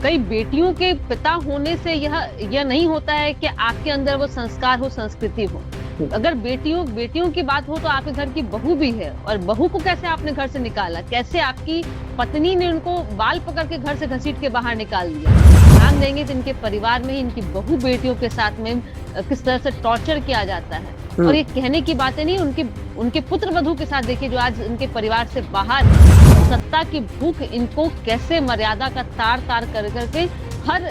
कई बेटियों के पिता होने से यह नहीं होता है कि आपके अंदर वो संस्कार हो, संस्कृति हो। अगर बेटियों की बात हो तो आपके घर की बहू भी है, और बहू को कैसे आपने घर से निकाला, कैसे आपकी पत्नी ने उनको बाल पकड़ के घर से घसीट के बाहर निकाल दिया। ध्यान देंगे तो इनके परिवार में ही इनकी बहू बेटियों के साथ में किस तरह से टॉर्चर किया जाता है। और ये कहने की बातें नहीं, उनके पुत्र वधू के साथ देखिए जो आज उनके परिवार से बाहर, सत्ता की भूख इनको कैसे मर्यादा का तार तार कर करके हर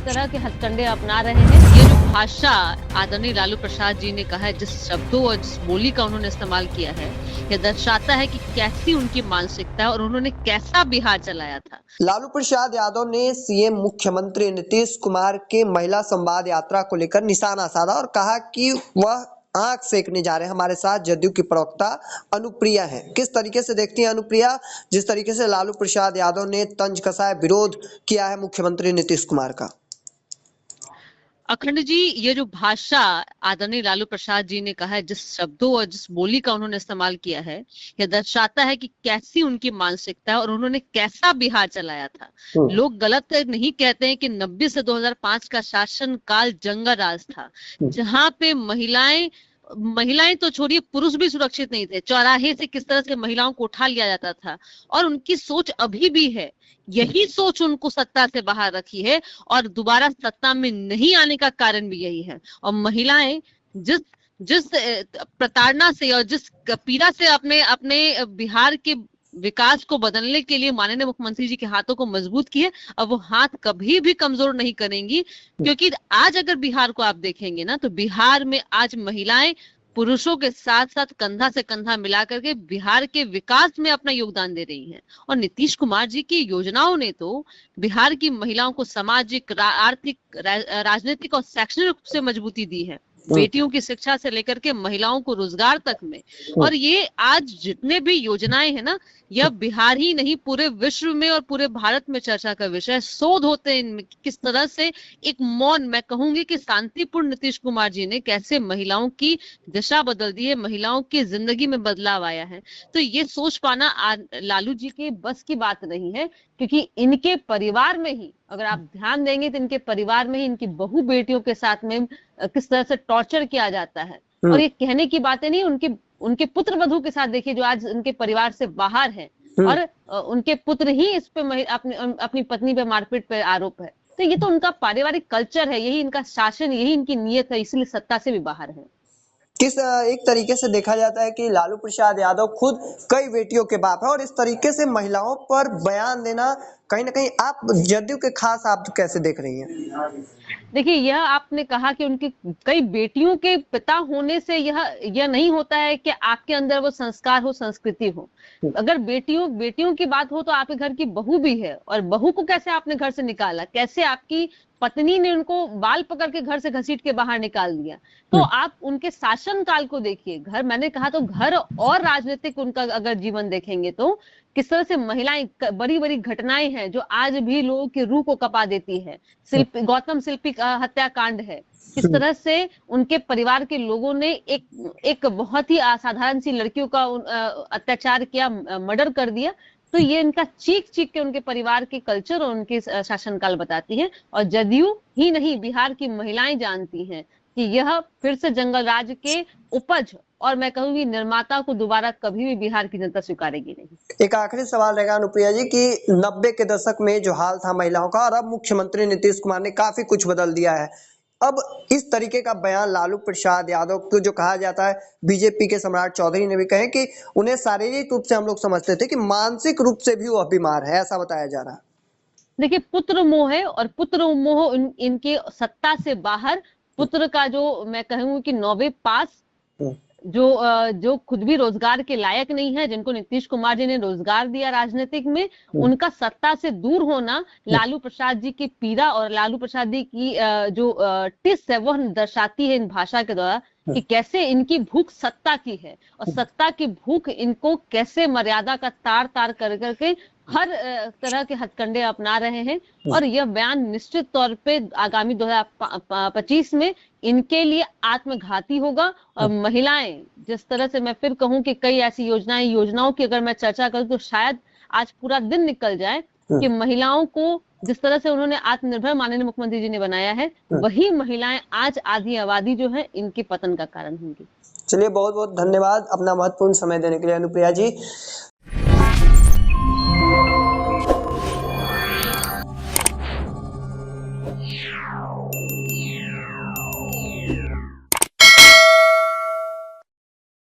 तरह के हथकंडे अपना रहे हैं। ये जो भाषा आदरणीय लालू प्रसाद जी ने कहा है, जिस शब्दों और जिस बोली का उन्होंने इस्तेमाल किया है, यह दर्शाता है कि कैसी उनकी मानसिकता है और उन्होंने कैसा बिहार चलाया था। लालू प्रसाद यादव ने सीएम मुख्यमंत्री नीतीश कुमार के महिला संवाद यात्रा को लेकर निशाना साधा और कहा कि वह आंख सेकने जा रहे हैं। हमारे साथ जदयू की प्रवक्ता अनुप्रिया है। किस तरीके से देखती हैं अनुप्रिया, जिस तरीके से लालू प्रसाद यादव ने तंज कसा विरोध किया है मुख्यमंत्री नीतीश कुमार का? अखंड जी, ये जो भाषा आदरणीय लालू प्रसाद जी ने कहा है, जिस शब्दों और जिस बोली का उन्होंने इस्तेमाल किया है, यह दर्शाता है कि कैसी उनकी मानसिकता है और उन्होंने कैसा बिहार चलाया था। लोग गलत नहीं कहते हैं कि 90 से 2005 का शासन काल जंगल राज था, जहां पे महिलाएं तो छोड़िए, पुरुष भी सुरक्षित नहीं थे। चौराहे से किस तरह से महिलाओं को उठा लिया जाता था, और उनकी सोच अभी भी है। यही सोच उनको सत्ता से बाहर रखी है और दोबारा सत्ता में नहीं आने का कारण भी यही है। और महिलाएं जिस प्रताड़ना से और जिस पीड़ा से अपने बिहार के विकास को बदलने के लिए माननीय मुख्यमंत्री जी के हाथों को मजबूत किए, अब वो हाथ कभी भी कमजोर नहीं करेंगी। क्योंकि आज अगर बिहार को आप देखेंगे ना, तो बिहार में आज महिलाएं पुरुषों के साथ साथ कंधा से कंधा मिला करके बिहार के विकास में अपना योगदान दे रही हैं। और नीतीश कुमार जी की योजनाओं ने तो बिहार की महिलाओं को सामाजिक, आर्थिक, राजनीतिक और शैक्षणिक रूप से मजबूती दी है। बेटियों की शिक्षा से लेकर के महिलाओं को रोजगार तक में। और ये आज जितने भी योजनाएं हैं ना, यह बिहार ही नहीं पूरे विश्व में और पूरे भारत में चर्चा का विषय। शोध होते हैं इनमें किस तरह से एक मौन, मैं कहूंगी कि शांतिपूर्ण नीतीश कुमार जी ने कैसे महिलाओं की दिशा बदल दी है, महिलाओं की जिंदगी में बदलाव आया है। तो ये सोच पाना लालू जी के बस की बात नहीं है, क्योंकि इनके परिवार में ही, अगर आप ध्यान देंगे तो इनके परिवार में ही इनकी बहू बेटियों के साथ में किस तरह से टॉर्चर किया जाता है। और ये कहने की बातें नहीं, उनके पुत्र वधू के साथ देखिए जो आज उनके परिवार से बाहर है, और उनके पुत्र ही इस पे अपनी पत्नी पे मारपीट पे आरोप है। तो ये तो उनका पारिवारिक कल्चर है, यही इनका शासन, यही इनकी नीयत है, इसलिए सत्ता से भी बाहर है। किस एक तरीके से देखा जाता है कि लालू प्रसाद यादव खुद कई बेटियों के बाप है, और इस तरीके से महिलाओं पर बयान देना कहीं ना कहीं आप जदयू के खास आप कैसे देख रही हैं? देखिए, यह आपने कहा कि उनकी कई बेटियों के पिता होने से यह नहीं होता है कि आपके अंदर वो संस्कार हो, संस्कृति हो। अगर बेटियों की बात हो तो आपके घर की बहू भी है, और बहू को कैसे आपने घर से निकाला, कैसे आपकी पत्नी ने उनको बाल पकड़ के घर से घसीट के बाहर निकाल दिया। तो आप उनके शासन काल को देखिए। घर, मैंने कहा तो घर और राजनीतिक उनका अगर जीवन देखेंगे तो किस तरह से महिलाएं, बड़ी बड़ी घटनाएं हैं जो आज भी लोगों की रूह को कपा देती है। गौतम शिल्पी का हत्याकांड है, किस तरह से उनके परिवार के लोगों ने एक बहुत ही असाधारण सी लड़कियों का अत्याचार किया, मर्डर कर दिया। तो ये इनका चीख चीख के उनके परिवार के कल्चर और उनके शासनकाल बताती है। और जदयू ही नहीं, बिहार की महिलाएं जानती हैं कि यह फिर से जंगल राज के उपज, और मैं कहूंगी निर्माता को दोबारा कभी भी बिहार की जनता स्वीकारेगी नहीं। एक आखिरी सवाल रहेगा अनुप्रिया जी कि 90 के दशक में जो हाल था महिलाओं का, और अब मुख्यमंत्री नीतीश कुमार ने काफी कुछ बदल दिया है। अब इस तरीके का बयान लालू प्रसाद यादव को जो कहा जाता है, बीजेपी के सम्राट चौधरी ने भी कहे कि उन्हें शारीरिक रूप से हम लोग समझते थे कि मानसिक रूप से भी वह बीमार है, ऐसा बताया जा रहा है। देखिए, पुत्र मोह है, और पुत्र मोह इनके सत्ता से बाहर, पुत्र का जो मैं कहूंगी कि 9वीं पास, जो खुद भी रोजगार के लायक नहीं है, जिनको नीतीश कुमार जी ने रोजगार दिया राजनीतिक में, उनका सत्ता से दूर होना लालू प्रसाद जी की पीड़ा और लालू प्रसाद जी की जो टिस है वह दर्शाती है इन भाषा के द्वारा कि कैसे इनकी भूख सत्ता की है, और सत्ता की भूख इनको कैसे मर्यादा का तार तार कर करके हर तरह के हथकंडे अपना रहे हैं। और यह बयान निश्चित तौर पे आगामी 2025 में इनके लिए आत्मघाती होगा। और महिलाएं, जिस तरह से मैं फिर कहूं कि कई ऐसी योजनाओं की अगर मैं चर्चा करूं तो शायद आज पूरा दिन निकल जाए कि महिलाओं को जिस तरह से उन्होंने आत्मनिर्भर माननीय मुख्यमंत्री जी ने बनाया है, वही महिलाएं आज आधी आबादी जो है इनके पतन का कारण होंगी। चलिए, बहुत बहुत धन्यवाद अपना महत्वपूर्ण समय देने के लिए अनुप्रिया जी।